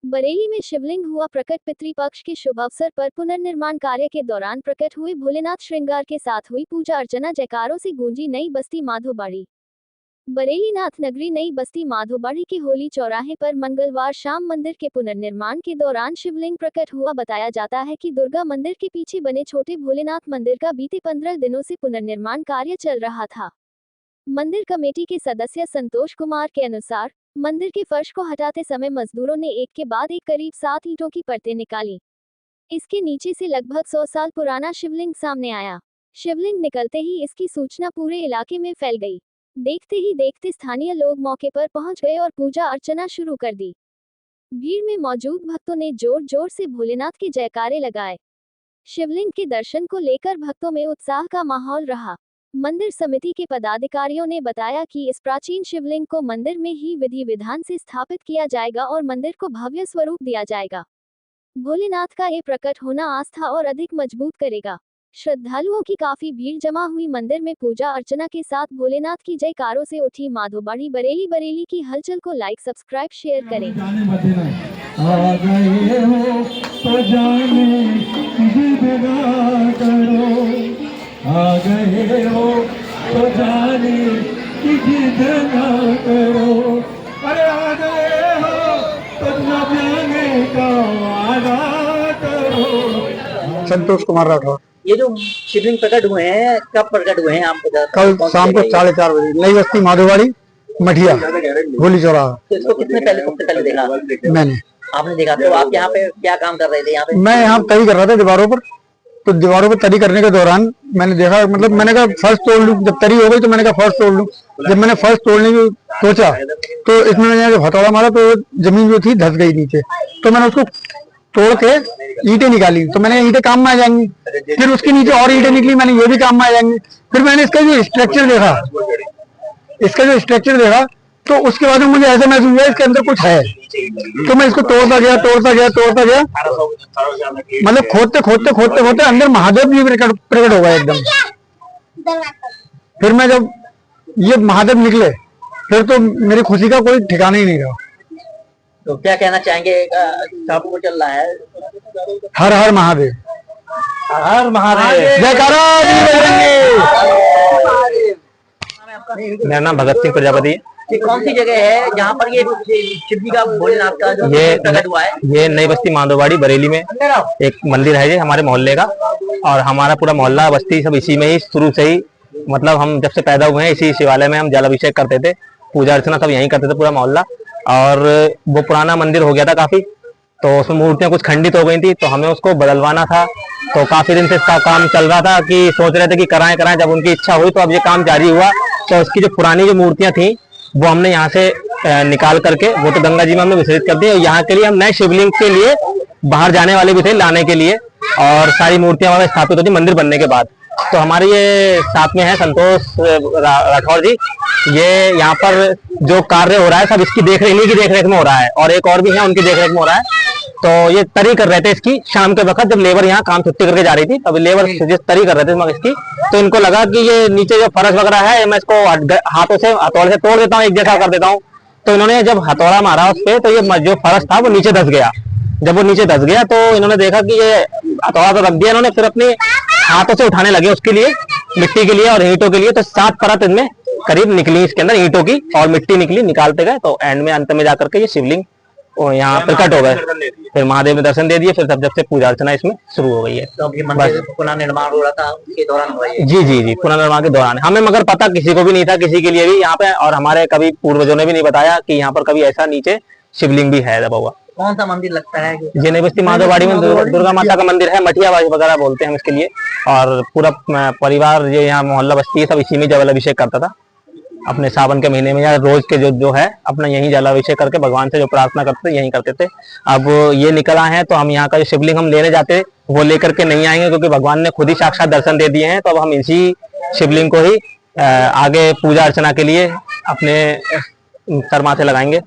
बरेली में शिवलिंग हुआ प्रकट। पितृपक्ष के शुभ अवसर पर पुनर्निर्माण कार्य के दौरान प्रकट हुए भोलेनाथ श्रृंगार के साथ हुई पूजा अर्चना। जयकारों से गूंजी नई बस्ती माधोबाड़ी। बरेली नाथ नगरी नई बस्ती माधोबाड़ी के होली चौराहे पर मंगलवार शाम मंदिर के पुनर्निर्माण के दौरान शिवलिंग प्रकट हुआ। बताया जाता है कि दुर्गा मंदिर के पीछे बने छोटे भोलेनाथ मंदिर का बीते 15 दिनों से पुनर्निर्माण कार्य चल रहा था। मंदिर कमेटी के सदस्य संतोष कुमार के अनुसार मंदिर के फर्श को हटाते समय मजदूरों ने एक के बाद एक करीब 7 ईंटों की परतें निकाली। इसके नीचे से लगभग 100 साल पुराना शिवलिंग सामने आया। शिवलिंग निकलते ही इसकी सूचना पूरे इलाके में फैल गई। देखते ही देखते स्थानीय लोग मौके पर पहुंच गए और पूजा अर्चना शुरू कर दी। भीड़ में मौजूद भक्तों ने जोर जोर से भोलेनाथ के जयकारे लगाए। शिवलिंग के दर्शन को लेकर भक्तों में उत्साह का माहौल रहा। मंदिर समिति के पदाधिकारियों ने बताया कि इस प्राचीन शिवलिंग को मंदिर में ही विधि विधान से स्थापित किया जाएगा और मंदिर को भव्य स्वरूप दिया जाएगा। भोलेनाथ का ये प्रकट होना आस्था और अधिक मजबूत करेगा। श्रद्धालुओं की काफी भीड़ जमा हुई। मंदिर में पूजा अर्चना के साथ भोलेनाथ की जयकारों से उठी माधोबाड़ी। बरेली बरेली की हलचल को लाइक सब्सक्राइब शेयर करें। आ गए हो तो जाने आ गए हो तो जाने की जिद ना करो। अरे आ गए हो तो न जाने का वादा करो। संतोष कुमार राठौर। ये जो शिवलिंग प्रकट हुए हैं कब प्रकट हुए हैं आपको? कल शाम को 4:30 बजे नई बस्ती माधोबाड़ी मठिया होली चौराहा। तो इसको कितने पहले सबसे पहले देखा? मैंने। आपने देखा? तो आप यहाँ पे क्या काम कर रहे थे? यहाँ पे मैं यहाँ तरी कर रहा था दीवारों पर। तो दीवारों पर तरी करने के दौरान मैंने देखा, मतलब मैंने कहा फर्श तोड़ लूं। जब तरी हो गई तो मैंने कहा फर्श तोड़ लूं। जब मैंने फर्श तोड़ने की सोचा तो इसमें मैंने जब हथौड़ा मारा तो जमीन जो थी धस गई नीचे। तो मैंने उसको तोड़ के ईंटें निकाली। तो मैंने ईंटें काम में आ जाएंगी। फिर उसके नीचे और ईंटें निकली, मैंने ये भी काम में आ जाएंगी। फिर मैंने इसका जो स्ट्रक्चर देखा तो उसके बाद मुझे ऐसा महसूस हुआ इसके अंदर कुछ है। तो मैं इसको तोड़ता गया। मतलब खोदते अंदर महादेव जी प्रकट हो गए एकदम। फिर मैं जब ये महादेव निकले फिर तो मेरी खुशी का कोई ठिकाना ही नहीं रहा। तो क्या कहना चाहेंगे? सबको चल रहा है हर हर महादेव, हर महादेव, जयकारा। मेरा नाम भगत सिंह प्रजापति। ये कौन सी जगह है जहाँ पर ये शिव जी का भोलेनाथ का जो प्रकट हुआ है? ये नई बस्ती माधोबाड़ी बरेली में एक मंदिर है, ये हमारे मोहल्ले का। और हमारा पूरा मोहल्ला बस्ती सब इसी में ही शुरू से ही, मतलब हम जब से पैदा हुए हैं इसी शिवालय में हम जल अभिषेक करते थे, पूजा अर्चना सब यहीं करते थे पूरा मोहल्ला। और वो पुराना मंदिर हो गया था काफी, तो उसमें मूर्तियां कुछ खंडित हो गई थी, तो हमें उसको बदलवाना था। तो काफी दिन से इसका काम चल रहा था कि सोच रहे थे कि कराएं। जब उनकी इच्छा हुई तो अब ये काम जारी हुआ। तो इसकी जो पुरानी जो मूर्तियां थी वो हमने यहाँ से निकाल करके वो तो गंगा जी में हमने विसर्जित कर दी। और यहाँ के लिए हम नए शिवलिंग के लिए बाहर जाने वाले भी थे लाने के लिए, और सारी मूर्तियां वहां स्थापित होती मंदिर बनने के बाद। तो हमारे ये साथ में है संतोष राठौर जी। ये यहाँ पर जो कार्य हो रहा है सब इसकी देखरेख में हो रहा है, और एक और भी है उनकी देखरेख में हो रहा है। तो ये तरी कर रहे थे इसकी शाम के वक्त, जब लेबर यहाँ काम छुट्टी करके जा रही थी तब लेबर जिस तरी कर रहे थे इसकी। तो इनको लगा कि ये नीचे जो फर्श वगैरह है मैं इसको हथौड़े से तोड़ देता हूँ, एक जैसा कर देता हूँ। तो इन्होंने जब हथौड़ा मारा उस पर तो ये जो फर्श था वो नीचे धस गया। जब वो नीचे धस गया तो इन्होंने देखा कि ये हथौड़ा तो रख दिया इन्होंने, फिर अपने हाथों से उठाने लगे उसके लिए, मिट्टी के लिए और ईंटों के लिए। तो 7 परत इनमें करीब निकली इसके अंदर ईंटों की, और मिट्टी निकली, निकालते गए। तो एंड में अंत में जाकर के ये शिवलिंग यहाँ प्रकट हो गए। फिर महादेव ने दर्शन दे दिए। फिर तब जब से पूजा अर्चना इसमें शुरू हो गई है। तो अभी मंदिर पुनर्निर्माण हो रहा था उसके दौरान हुआ है? जी पुनर्निर्माण के दौरान। हमें मगर पता किसी को भी नहीं था, किसी के लिए भी यहाँ पे, और हमारे कभी पूर्वजों ने भी नहीं बताया कि यहाँ पर कभी ऐसा नीचे शिवलिंग भी है दबा हुआ। कौन सा मंदिर लगता है? ये नई बस्ती माधोबाड़ी में दुर्गा माता का मंदिर है, मठिया वगैरह बोलते हैं हम इसके लिए। और पूरा परिवार ये यहाँ मोहल्ला बस्ती है सब इसी में जल अभिषेक करता था अपने सावन के महीने में, या रोज के जो है अपना यहीं जलाभिषेक करके भगवान से जो प्रार्थना करते थे यहीं करते थे। अब ये निकला है तो हम यहाँ का जो शिवलिंग हम लेने जाते वो लेकर के नहीं आएंगे, क्योंकि भगवान ने खुद ही साक्षात दर्शन दे दिए हैं। तो अब हम इसी शिवलिंग को ही आगे पूजा अर्चना के लिए अपने सर माथे लगाएंगे।